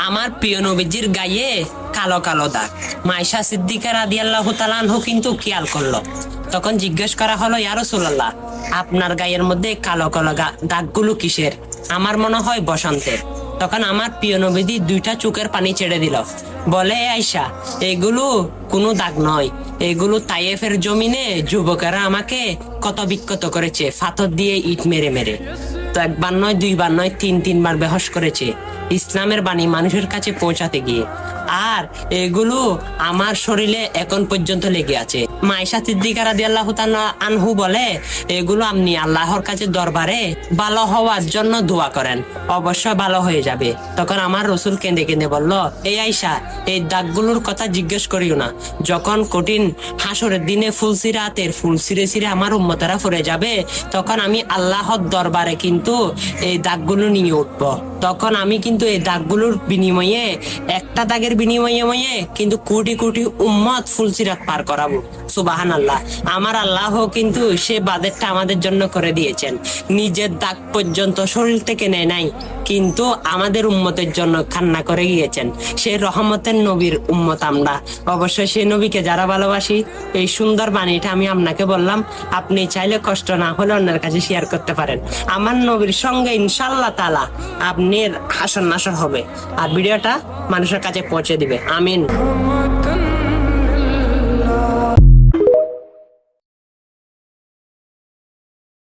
আমার প্রিয় নবীজির গায়ে কালো কালো দাগ। মাইশা সিদ্দিকা রাদিয়াল্লাহু তাআলা আনহু কিন্তু খেয়াল করলো। তখন জিজ্ঞেস করা হলো, ইয়া রাসূলুল্লাহ, আপনার গায়ের মধ্যে কালো কালো দাগগুলো কিসের? আমার মনে হয় বসন্তের। তখন আমার প্রিয় নবীজি দুইটা চোখের পানি ছেড়ে দিল, বলে, আয়েশা, এগুলো কোনো দাগ নয়, এগুলো তায়েফের জমিনে যুবকেরা আমাকে কত বিক্ষত করেছে, পাথর দিয়ে ইট মেরে মেরে। তো একবার নয়, দুইবার নয়, তিনবার বেহস করেছে ইসলামের বাণী মানুষের কাছে পৌঁছাতে গিয়ে। আর এগুলো আমার শরীরে এখন পর্যন্ত লেগে আছে। মাইশা সিদ্দিকা রাদিয়াল্লাহু তাআলা আনহু বলে, এগুলো আপনি আল্লাহর কাছে দরবারে ভালো হওয়ার জন্য দোয়া করেন, অবশ্যই ভালো হয়ে যাবে। তখন আমার রাসূল কেঁদে কেঁদে বলল, এই আয়েশা, এই দাগগুলোর কথা জিজ্ঞেস করিও না। যখন কঠিন হাসরের দিনে ফুলসিরাতের ফুল ছিঁড়ে ছিঁড়ে আমার উম্মতেরা পড়ে যাবে, তখন আমি আল্লাহর দরবারে কিন্তু এই দাগগুলো নিয়ে উঠবো। তখন আমি কিন্তু এই দাগগুলোর বিনিময়ে, একটা দাগের বিনিময়ে কিন্তু কোটি কোটি উম্মত ফুলসিরাত পার করাবো। সুবহানাল্লাহ। আমার আল্লাহ কিন্তু সে বাদেরটা আমাদের জন্য করে দিয়েছেন। নিজের দাগ পর্যন্ত শরীর থেকে নেয় নাই, কিন্তু আমাদের উম্মতের জন্য কান্না করে গিয়েছেন। সেই রহমতের নবীর উম্মত আমরা। অবশ্যই সেই নবীকে যারা ভালোবাসি, এই সুন্দর বাণীটা আমি আপনাকে বললাম, আপনি চাইলে কষ্ট না হলে অন্যের কাছে শেয়ার করতে পারেন। আমার নবীর সঙ্গে ইনশাআল্লাহ তাআলা আপনার হাসর নাসর হবে, আর ভিডিওটা মানুষের কাছে পৌঁছে দিবে। আমিন।